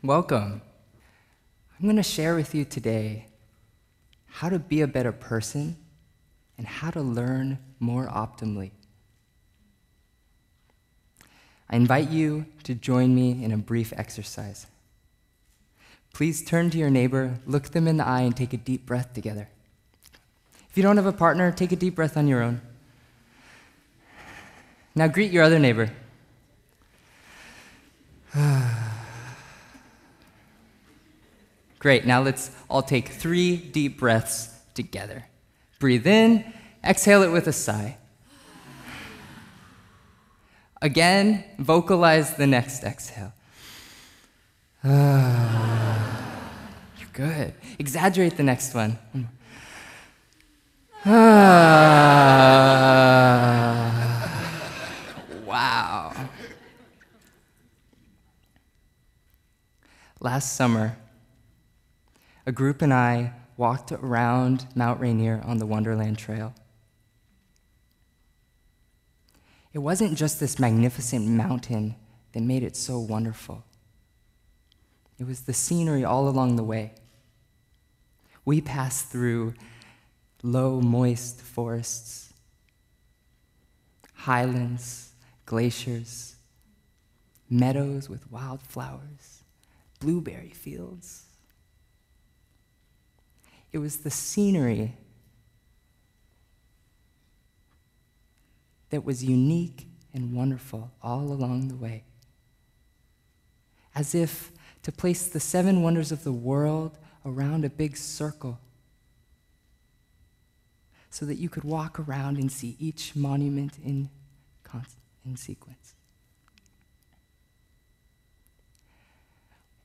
Welcome. I'm going to share with you today how to be a better person and how to learn more optimally. I invite you to join me in a brief exercise. Please turn to your neighbor, look them in the eye, and take a deep breath together. If you don't have a partner, take a deep breath on your own. Now greet your other neighbor. Great, now let's all take 3 deep breaths together. Breathe in, exhale it with a sigh. Again, vocalize the next exhale. You're good. Exaggerate the next one. Wow. Last summer, a group and I walked around Mount Rainier on the Wonderland Trail. It wasn't just this magnificent mountain that made it so wonderful. It was the scenery all along the way. We passed through low, moist forests, highlands, glaciers, meadows with wildflowers, blueberry fields. It was the scenery that was unique and wonderful all along the way. As if to place the 7 wonders of the world around a big circle so that you could walk around and see each monument in sequence.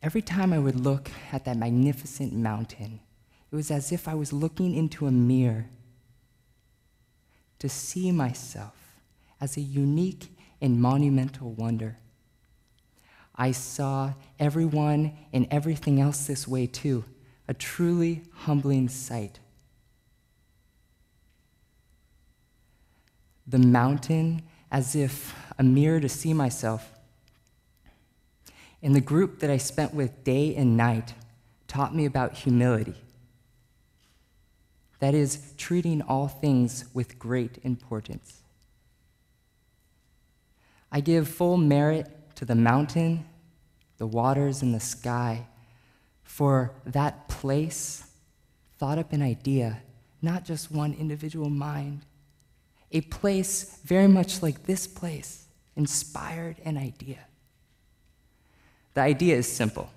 Every time I would look at that magnificent mountain, it was as if I was looking into a mirror to see myself as a unique and monumental wonder. I saw everyone and everything else this way too, a truly humbling sight. The mountain as if a mirror to see myself. And the group that I spent with day and night taught me about humility. That is, treating all things with great importance. I give full merit to the mountain, the waters, and the sky for that place thought up an idea, not just one individual mind. A place very much like this place inspired an idea. The idea is simple.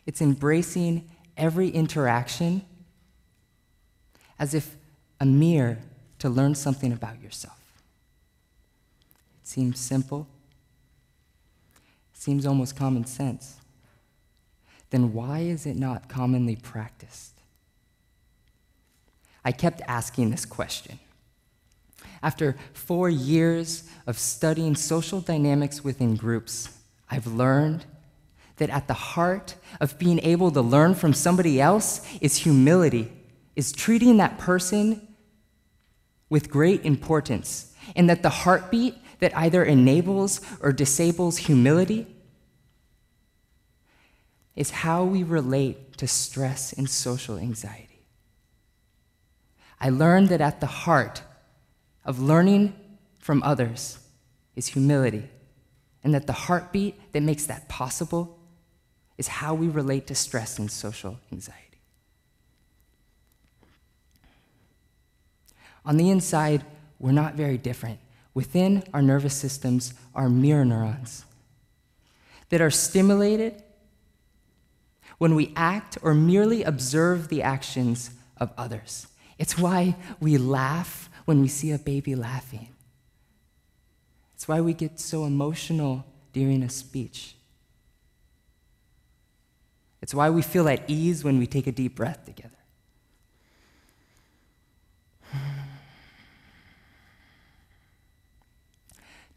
It's embracing every interaction as if a mirror to learn something about yourself. It seems simple. It seems almost common sense. Then why is it not commonly practiced? I kept asking this question. After 4 years of studying social dynamics within groups, I've learned that at the heart of being able to learn from somebody else is humility, is treating that person with great importance, and that the heartbeat that either enables or disables humility is how we relate to stress and social anxiety. I learned that at the heart of learning from others is humility, and that the heartbeat that makes that possible is how we relate to stress and social anxiety. On the inside, we're not very different. Within our nervous systems are mirror neurons that are stimulated when we act or merely observe the actions of others. It's why we laugh when we see a baby laughing. It's why we get so emotional during a speech. It's why we feel at ease when we take a deep breath together.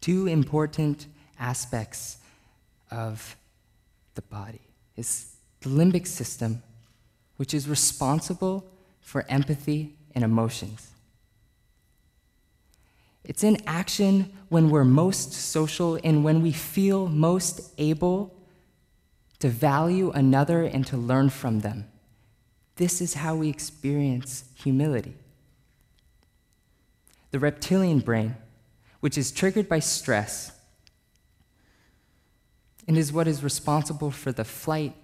2 important aspects of the body is the limbic system, which is responsible for empathy and emotions. It's in action when we're most social and when we feel most able to value another and to learn from them. This is how we experience humility. The reptilian brain, which is triggered by stress, and is what is responsible for the flight,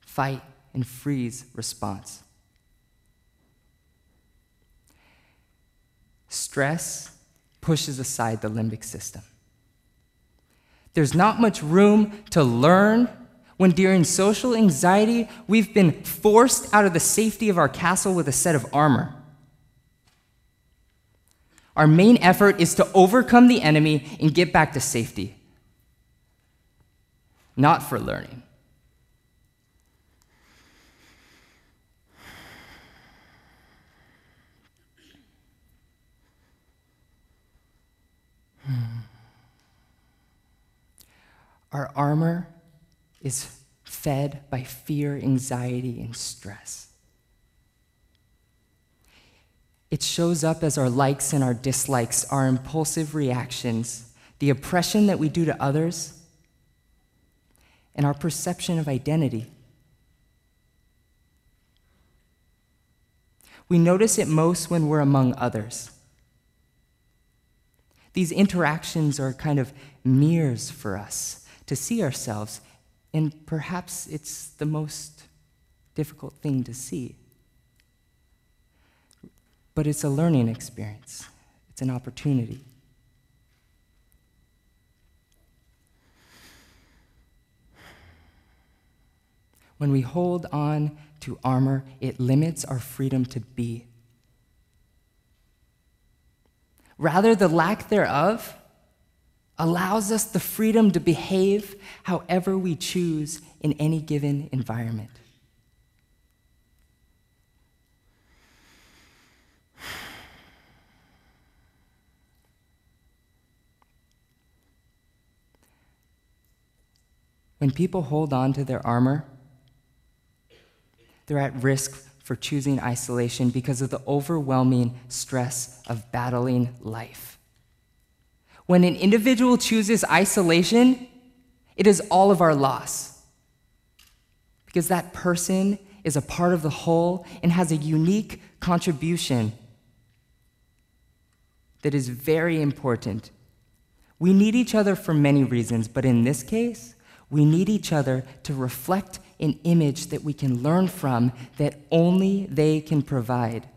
fight, and freeze response. Stress pushes aside the limbic system. There's not much room to learn when during social anxiety, we've been forced out of the safety of our castle with a set of armor. Our main effort is to overcome the enemy and get back to safety, not for learning. Our armor is fed by fear, anxiety, and stress. It shows up as our likes and our dislikes, our impulsive reactions, the oppression that we do to others, and our perception of identity. We notice it most when we're among others. These interactions are kind of mirrors for us to see ourselves, and perhaps it's the most difficult thing to see. But it's a learning experience. It's an opportunity. When we hold on to armor, it limits our freedom to be. Rather, the lack thereof allows us the freedom to behave however we choose in any given environment. When people hold on to their armor, they're at risk for choosing isolation because of the overwhelming stress of battling life. When an individual chooses isolation, it is all of our loss, because that person is a part of the whole and has a unique contribution that is very important. We need each other for many reasons, but in this case, we need each other to reflect an image that we can learn from that only they can provide.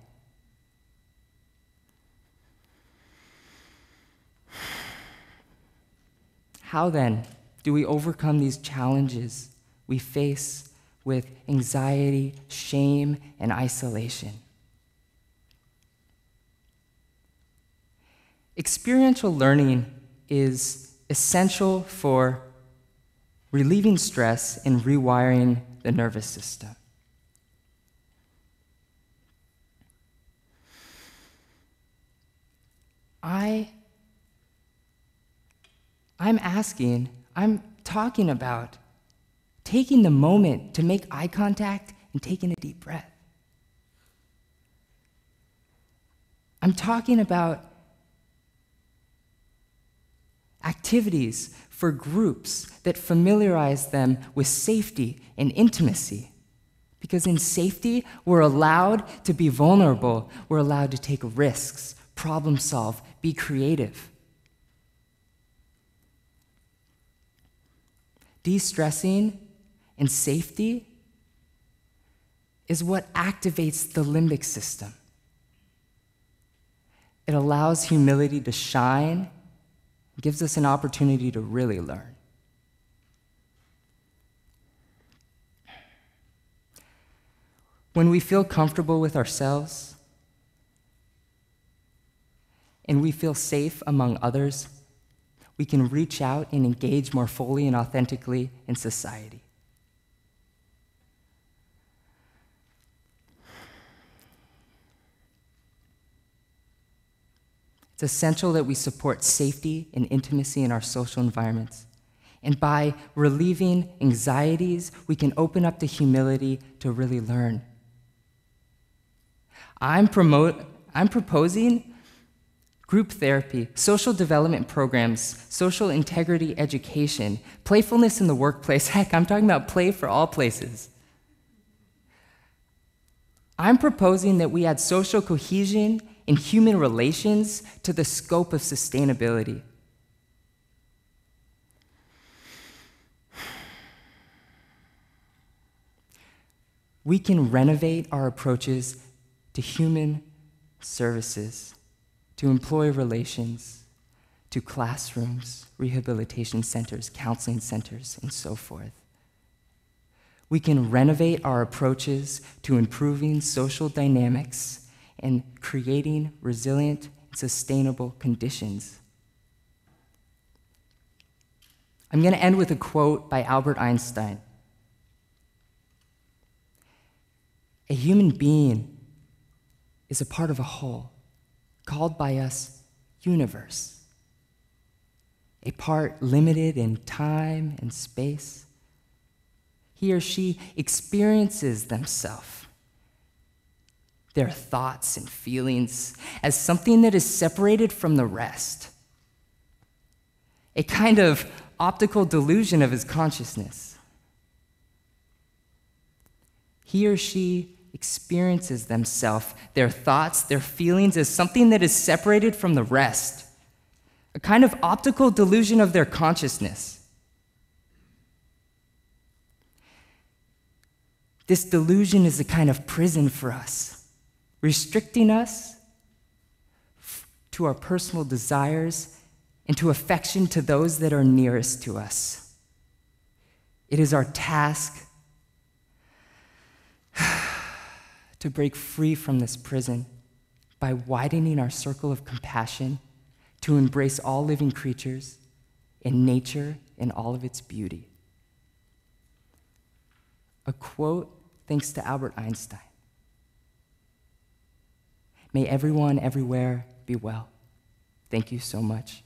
How then do we overcome these challenges we face with anxiety, shame, and isolation? Experiential learning is essential for relieving stress and rewiring the nervous system. I'm talking about taking the moment to make eye contact and taking a deep breath. I'm talking about activities for groups that familiarize them with safety and intimacy. Because in safety, we're allowed to be vulnerable. We're allowed to take risks, problem solve, be creative. De-stressing and safety is what activates the limbic system. It allows humility to shine, gives us an opportunity to really learn. When we feel comfortable with ourselves and we feel safe among others, we can reach out and engage more fully and authentically in society. It's essential that we support safety and intimacy in our social environments. And by relieving anxieties, we can open up the humility to really learn. I'm proposing group therapy, social development programs, social integrity education, playfulness in the workplace. Heck, I'm talking about play for all places. I'm proposing that we add social cohesion in human relations to the scope of sustainability. We can renovate our approaches to human services, to employee relations, to classrooms, rehabilitation centers, counseling centers, and so forth. We can renovate our approaches to improving social dynamics and creating resilient and sustainable conditions. I'm going to end with a quote by Albert Einstein. A human being is a part of a whole, called by us universe. A part limited in time and space. He or she experiences themselves, their thoughts and feelings, as something that is separated from the rest. A kind of optical delusion of his consciousness. He or she experiences themselves, their thoughts, their feelings, as something that is separated from the rest. A kind of optical delusion of their consciousness. This delusion is a kind of prison for us, restricting us to our personal desires and to affection to those that are nearest to us. It is our task to break free from this prison by widening our circle of compassion to embrace all living creatures and nature in all of its beauty. A quote thanks to Albert Einstein. May everyone everywhere be well. Thank you so much.